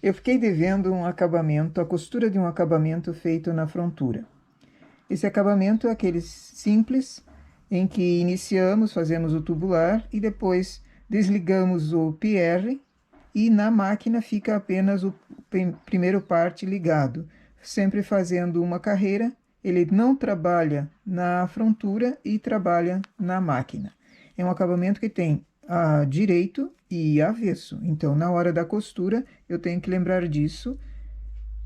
Eu fiquei devendo um acabamento, a costura de um acabamento feito na frontura. Esse acabamento é aquele simples, em que iniciamos, fazemos o tubular e depois desligamos o PR e na máquina fica apenas o primeiro parte ligado, sempre fazendo uma carreira. Ele não trabalha na frontura e trabalha na máquina. É um acabamento que tem direito e avesso. Então, na hora da costura, eu tenho que lembrar disso,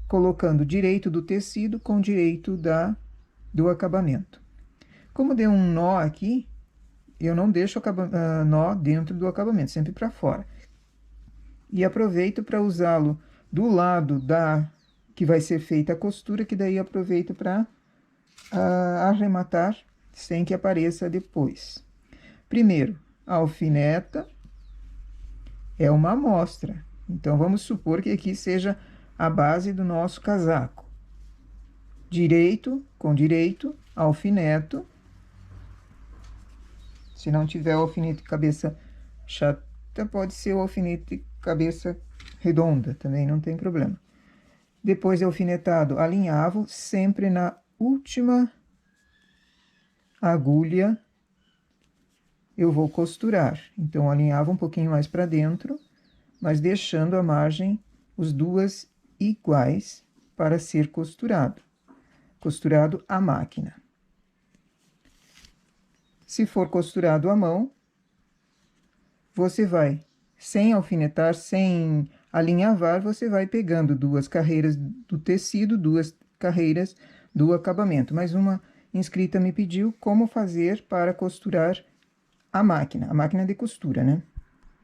colocando direito do tecido com direito do acabamento. Como deu um nó aqui, eu não deixo nó dentro do acabamento, sempre para fora. E aproveito para usá-lo do lado que vai ser feita a costura, que daí aproveito para arrematar sem que apareça depois. Primeiro, a alfineta é uma amostra. Então, vamos supor que aqui seja a base do nosso casaco. Direito com direito, alfineto. Se não tiver alfinete de cabeça chata, pode ser o alfinete de cabeça redonda, também não tem problema. Depois de alfinetado, alinhavo sempre na última agulha. Eu vou costurar. Então, alinhava um pouquinho mais para dentro, mas deixando a margem, os duas iguais para ser costurado. Costurado à máquina. Se for costurado à mão, você vai, sem alfinetar, sem alinhavar, você vai pegando duas carreiras do tecido, duas carreiras do acabamento. Mais uma inscrita me pediu como fazer para costurar a máquina de costura, né?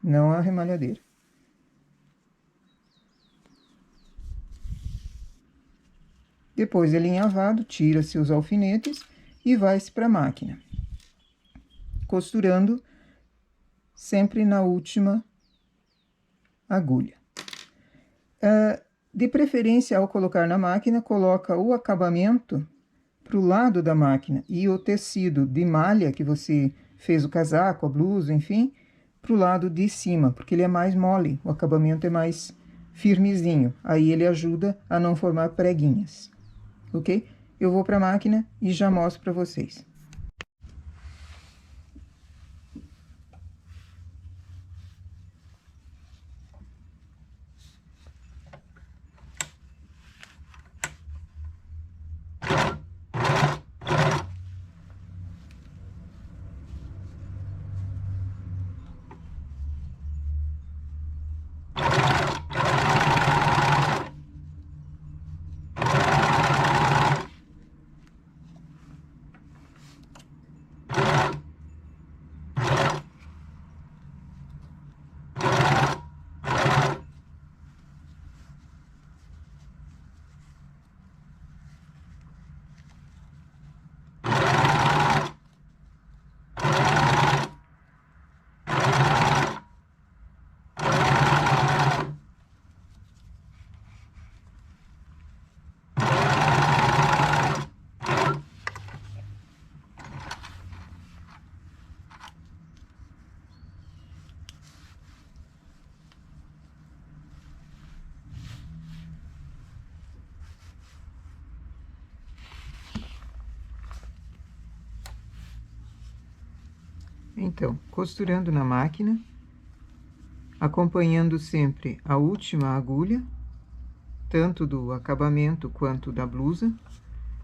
Não a remalhadeira. Depois de alinhavado, tira-se os alfinetes e vai-se para a máquina. Costurando sempre na última agulha. De preferência, ao colocar na máquina, coloca o acabamento para o lado da máquina e o tecido de malha que você fez o casaco, a blusa, enfim, para o lado de cima, porque ele é mais mole, o acabamento é mais firmezinho. Aí ele ajuda a não formar preguinhas, ok? Eu vou para a máquina e já mostro para vocês. Então, costurando na máquina, acompanhando sempre a última agulha, tanto do acabamento quanto da blusa,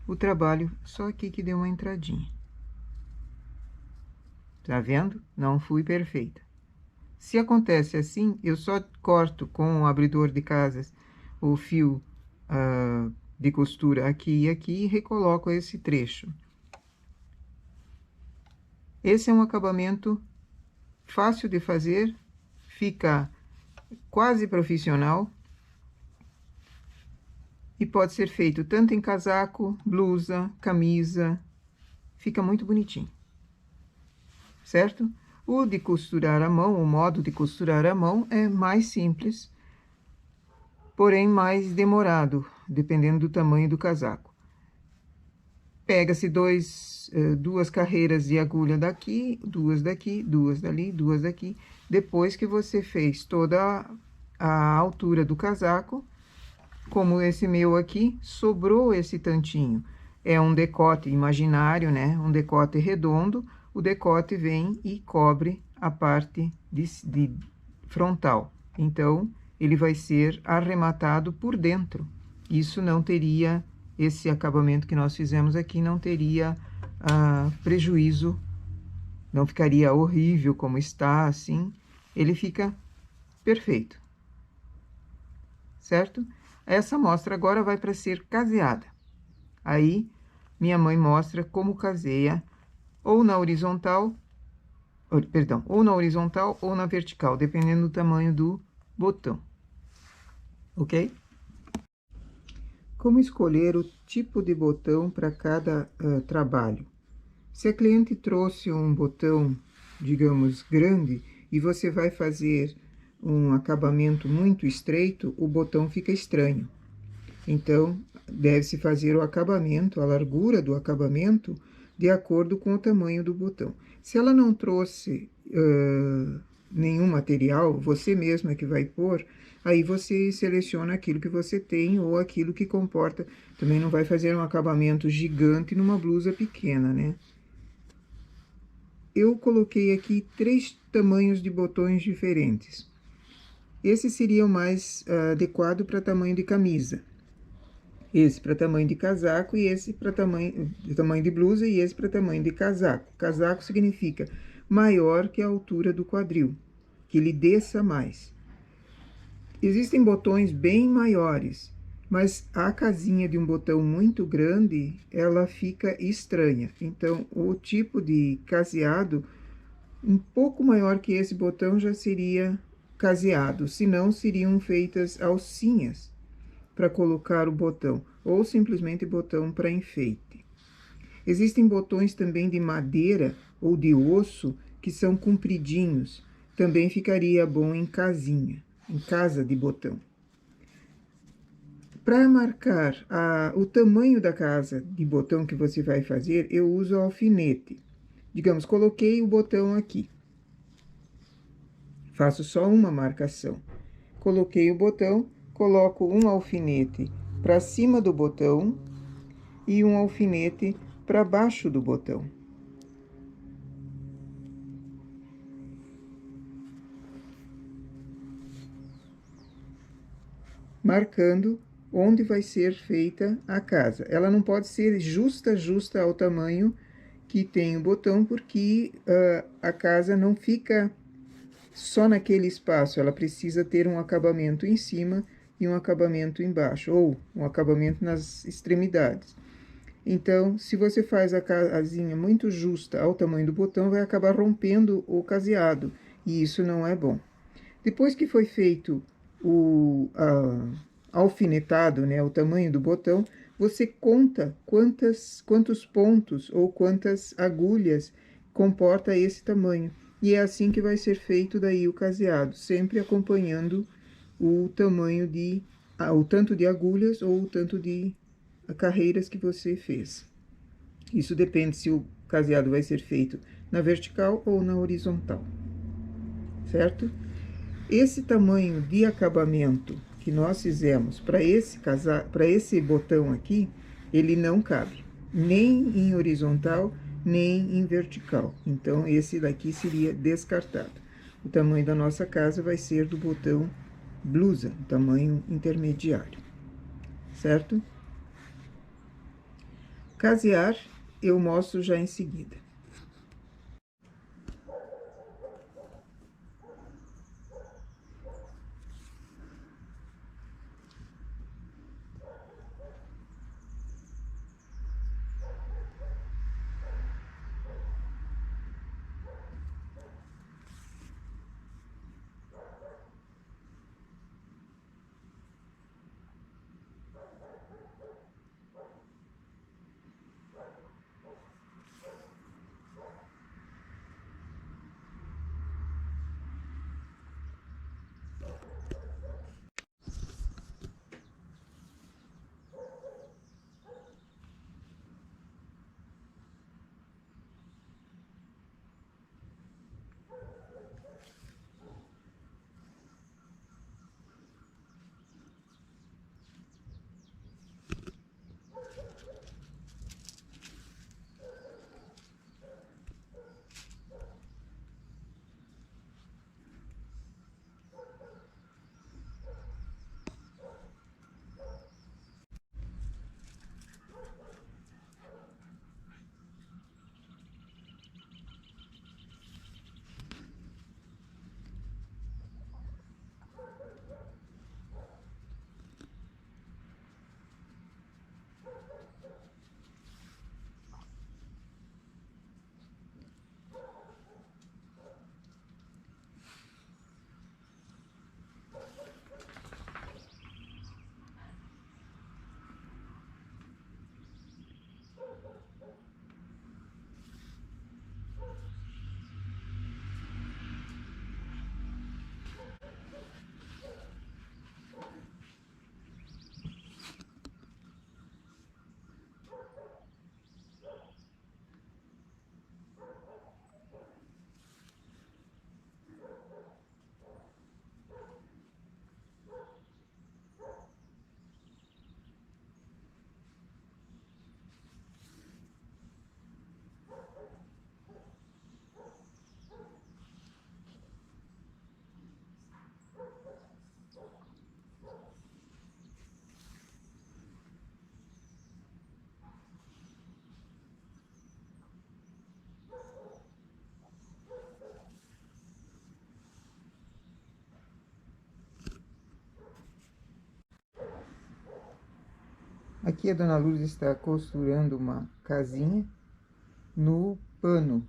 o trabalho só aqui que deu uma entradinha. Tá vendo? Não fui perfeita. Se acontece assim, eu só corto com o abridor de casas o fio de costura aqui e aqui e recoloco esse trecho. Esse é um acabamento fácil de fazer, fica quase profissional e pode ser feito tanto em casaco, blusa, camisa, fica muito bonitinho, certo? O de costurar à mão, o modo de costurar à mão é mais simples, porém mais demorado, dependendo do tamanho do casaco. Pega-se duas carreiras de agulha daqui, duas daqui, duas dali, duas daqui. Depois que você fez toda a altura do casaco. Como esse meu aqui, sobrou esse tantinho. É um decote imaginário, né? Um decote redondo. O decote vem e cobre a parte de frontal. Então, ele vai ser arrematado por dentro. Isso não teria, esse acabamento que nós fizemos aqui, não teria prejuízo, não ficaria horrível como está, assim. Ele fica perfeito, certo? Essa amostra agora vai para ser caseada. Aí, minha mãe mostra como caseia ou na horizontal, perdão, ou na horizontal ou na vertical, dependendo do tamanho do botão, ok? Como escolher o tipo de botão para cada trabalho? Se a cliente trouxe um botão, digamos, grande, e você vai fazer um acabamento muito estreito, o botão fica estranho. Então, deve-se fazer o acabamento, a largura do acabamento, de acordo com o tamanho do botão. Se ela não trouxe nenhum material, você mesma que vai pôr, aí você seleciona aquilo que você tem ou aquilo que comporta. Também não vai fazer um acabamento gigante numa blusa pequena, né? Eu coloquei aqui 3 tamanhos de botões diferentes. Esse seria o mais adequado para tamanho de camisa. Esse para tamanho de casaco e esse para tamanho de blusa e esse para tamanho de casaco. Casaco significa maior que a altura do quadril, que ele desça mais. Existem botões bem maiores, mas a casinha de um botão muito grande, ela fica estranha. Então, o tipo de caseado um pouco maior que esse botão já seria caseado, senão seriam feitas alcinhas para colocar o botão, ou simplesmente botão para enfeite. Existem botões também de madeira ou de osso que são compridinhos, também ficaria bom em casinha, em casa de botão. Para marcar o tamanho da casa de botão que você vai fazer, eu uso alfinete. Digamos, coloquei o botão aqui. Faço só uma marcação. Coloquei o botão, coloco um alfinete para cima do botão e um alfinete para baixo do botão. Marcando onde vai ser feita a casa. Ela não pode ser justa ao tamanho que tem o botão, porque a casa não fica só naquele espaço, ela precisa ter um acabamento em cima e um acabamento embaixo, ou um acabamento nas extremidades. Então, se você faz a casinha muito justa ao tamanho do botão, vai acabar rompendo o caseado, e isso não é bom. Depois que foi feito o alfinetado, né, o tamanho do botão, você conta quantos pontos ou quantas agulhas comporta esse tamanho. E é assim que vai ser feito daí o caseado, sempre acompanhando o tamanho o tanto de agulhas ou o tanto de carreiras que você fez. Isso depende se o caseado vai ser feito na vertical ou na horizontal, certo? Esse tamanho de acabamento que nós fizemos para esse botão aqui, ele não cabe, nem em horizontal, nem em vertical. Então, esse daqui seria descartado. O tamanho da nossa casa vai ser do botão blusa, tamanho intermediário, certo? Casear, eu mostro já em seguida. Aqui a Dona Lourdes está costurando uma casinha no pano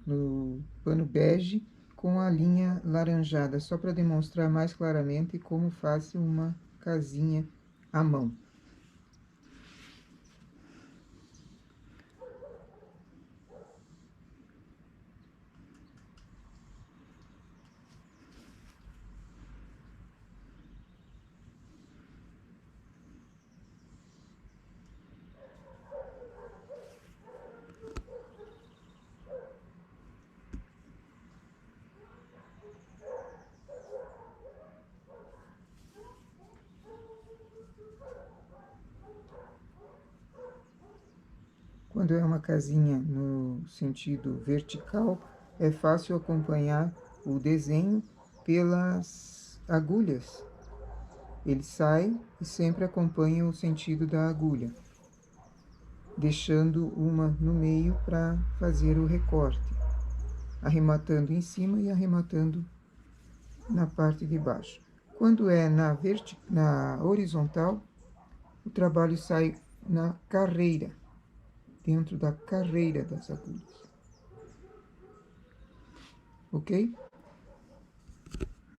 bege com a linha laranjada, só para demonstrar mais claramente como faz uma casinha à mão. Quando é uma casinha no sentido vertical, é fácil acompanhar o desenho pelas agulhas. Ele sai e sempre acompanha o sentido da agulha, deixando uma no meio para fazer o recorte, arrematando em cima e arrematando na parte de baixo. Quando é na horizontal, o trabalho sai na carreira, dentro da carreira das agulhas. Ok?